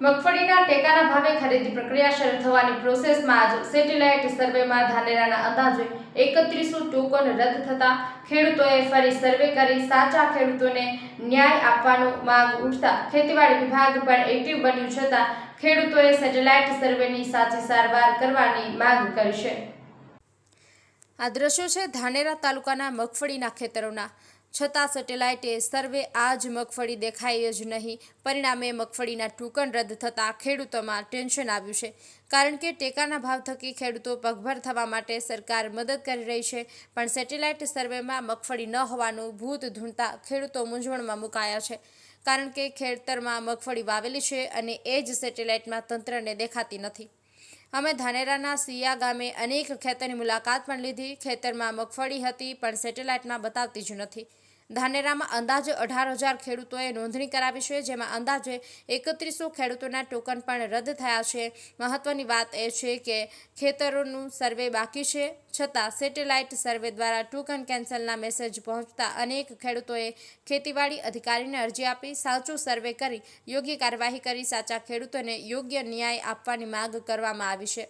મગફળીના ટેકાના ભાવે ખરીદી પ્રક્રિયા શરૂ થવાની પ્રોસેસમાં આજ સેટેલાઇટ સર્વેમાં ધાનેરાના અંદાજે 3100 ટોકન રદ થતા ખેડૂતોએ ફરી સર્વે કરી સાચા ખેડૂતોને ન્યાય આપવાનો માંગ ઉઠતા ખેતીવાડી વિભાગ પણ એક્ટિવ બન્યું છતાં ખેડૂતોએ સેટેલાઇટ સર્વેની સાચી સારવાર કરવાની માંગ કરી છે। આ દ્રશ્યો છે ધાનેરા તાલુકાના મગફળીના ખેતરોના। છતાં સેટેલાઇટે સર્વે આજ મગફળી દેખાય જ નહીં। પરિણામે મગફળીના ટોકન રદ થતાં ખેડૂતોમાં ટેન્શન આવ્યું છે, કારણ કે ટેકાના ભાવ થકી ખેડૂતો પગભર થવા માટે સરકાર મદદ કરી રહી છે, પણ સેટેલાઇટ સર્વેમાં મગફળી ન હોવાનું ભૂત ધૂણતા ખેડૂતો મૂંઝવણમાં મુકાયા છે, કારણ કે ખેતરમાં મગફળી વાવેલી છે અને એ જ સેટેલાઇટમાં તંત્રને દેખાતી નથી। અમે ધાનેરાના સિયા ગામે અનેક ખેતરની મુલાકાત પણ લીધી। ખેતરમાં મગફળી હતી પણ સેટેલાઇટમાં બતાવતી જ નથી। ધાનેરામાં અંદાજે 18,000 ખેડૂતોએ નોંધણી કરાવી છે, જેમાં અંદાજે 3100 ખેડૂતોના ટોકન પણ રદ થયા છે। મહત્વની વાત એ છે કે ખેતરોનું સર્વે બાકી છે, છતાં સેટેલાઇટ સર્વે દ્વારા ટોકન કેન્સલના મેસેજ પહોંચતા અનેક ખેડૂતોએ ખેતીવાડી અધિકારીને અરજી આપી સાચું સર્વે કરી યોગ્ય કાર્યવાહી કરી સાચા ખેડૂતોને યોગ્ય ન્યાય આપવાની માંગ કરવામાં આવી છે।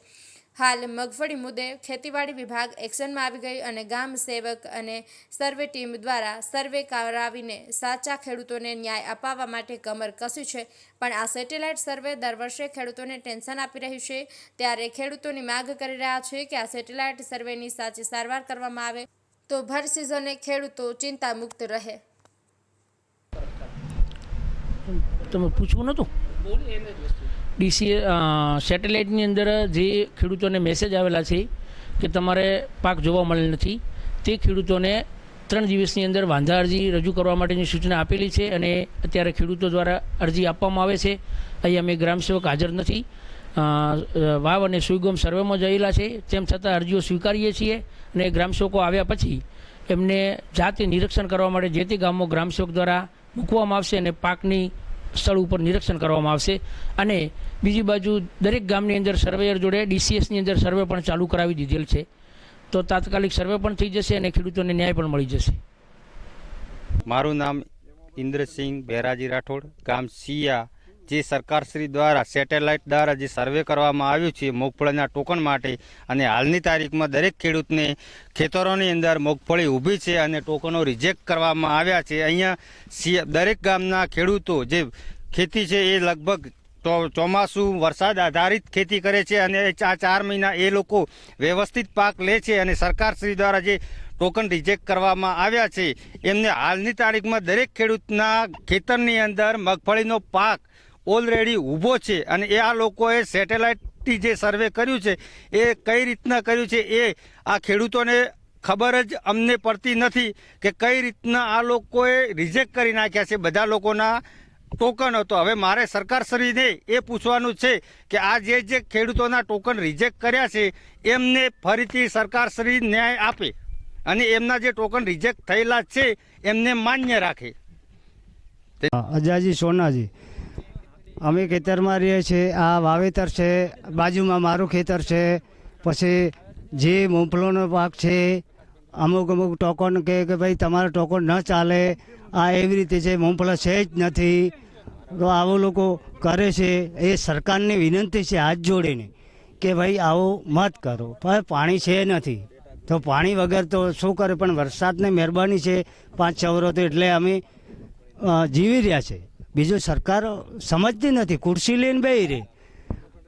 હાલ મગફળી મુદ્દે ખેતીવાડી વિભાગ એક્શનમાં આવી ગઈ અને ગામ સેવક અને સર્વે ટીમ દ્વારા સર્વે કરાવીને સાચા ખેડૂતોને ન્યાય અપાવવા માટે કમર કસી છે, પણ આ સેટેલાઇટ સર્વે દર વર્ષે ખેડૂતોને ટેન્શન આપી રહ્યું છે। ત્યારે ખેડૂતોની માંગ કરી રહ્યા છે કે આ સેટેલાઇટ સર્વેની સાચી સારવાર કરવામાં આવે તો ભર સિઝને ખેડૂતો ચિંતા મુક્ત રહે। તમે પૂછવું નહોતું ડીસી સેટેલાઇટની અંદર જે ખેડૂતોને મેસેજ આવેલા છે કે તમારે પાક જોવા મળેલ નથી, તે ખેડૂતોને 3 દિવસની અંદર વાંધા અરજી રજૂ કરવા માટેની સૂચના આપેલી છે અને અત્યારે ખેડૂતો દ્વારા અરજી આપવામાં આવે છે। અહીં અમે ગ્રામસેવક હાજર નથી, વાવ અને સુઈગોમ સર્વેમાં જયેલા છે, તેમ છતાં અરજીઓ સ્વીકારીએ છીએ અને ગ્રામસેવકો આવ્યા પછી એમને જાતે નિરીક્ષણ કરવા માટે જે તે ગામમાં ગ્રામસેવક દ્વારા મૂકવામાં આવશે અને પાકની સ્થળ ઉપર નિરીક્ષણ કરવામાં આવશે। અને બીજી બાજુ દરેક ગામની અંદર સર્વેયર જોડે ડીસીએસની અંદર સર્વે પણ ચાલુ કરાવી દીધેલ છે, તો તાત્કાલિક સર્વે પણ થઈ જશે અને ખેડૂતોને ન્યાય પણ મળી જશે। મારું નામ ઇન્દ્રસિંહ બેરાજી રાઠોડ, ગામ સિયા। જે સરકારશ્રી દ્વારા સેટેલાઇટ દ્વારા જે સર્વે કરવામાં આવ્યું છે મગફળીના ટોકન માટે, અને હાલની તારીખમાં દરેક ખેડૂતને ખેતરોની અંદર મગફળી ઊભી છે અને ટોકનો રિજેક્ટ કરવામાં આવ્યા છે। અહીંયા દરેક ગામના ખેડૂતો જે ખેતી છે એ લગભગ ચોમાસું વરસાદ આધારિત ખેતી કરે છે અને આ 4 મહિના એ લોકો વ્યવસ્થિત પાક લે છે, અને સરકારશ્રી દ્વારા જે ટોકન રિજેક્ટ કરવામાં આવ્યા છે એમને હાલની તારીખમાં દરેક ખેડૂતના ખેતરની અંદર મગફળીનો પાક ઓલરેડી ઊભો છે, અને એ આ લોકોએ સેટેલાઇટથી જે સર્વે કર્યું છે એ કઈ રીતના કર્યું છે એ આ ખેડૂતોને ખબર જ અમને પડતી નથી કે કઈ રીતના આ લોકોએ રિજેક્ટ કરી નાખ્યા છે બધા લોકોના ટોકન। હતો હવે મારે સરકારશ્રીને એ પૂછવાનું છે કે આ જે ખેડૂતોના ટોકન રિજેક્ટ કર્યા છે એમને ફરીથી સરકારશ્રી ન્યાય આપે અને એમના જે ટોકન રિજેક્ટ થયેલા છે એમને માન્ય રાખે। અજાજી સોનાજી, અમે ખેતરમાં રહીએ છીએ, આ વાવેતર છે, બાજુમાં મારું ખેતર છે, પછી જે મૂંગફળીનો પાક છે અમુક ટોકન કે ભાઈ તમારો ટોકન ન ચાલે, આ એવી રીતે છે, મૂંગફળી છે જ નથી, તો આવું લોકો કરે છે। એ સરકારની વિનંતી છે હાથ જોડીને કે ભાઈ આવું મત કરો, પણ પાણી છે નથી, તો પાણી વગર તો શું કરે, પણ વરસાદની મહેરબાની છે 5-6 વર્ષ એટલે અમે જીવી રહ્યા છે। બીજું સરકાર સમજતી નથી, ખુરશી લઈને બેહી રહી,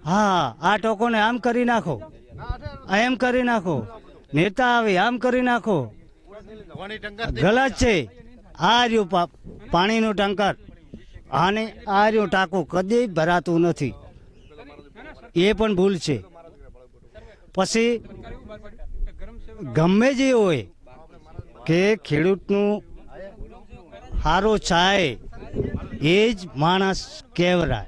હા આ ટોકોને આમ કરી નાખો, એમ કરી નાખો, નેતા આવે આમ કરી નાખો, ગલત છે। આ રહ્યું પાણીનું ટેન્કર અને આ રહ્યું ટાંકું કદી ભરાતું નથી, એ પણ ભૂલ છે। પછી ગમે જે હોય કે ખેડૂતનું સારું ચાય એ જ માણસ કહેવાય।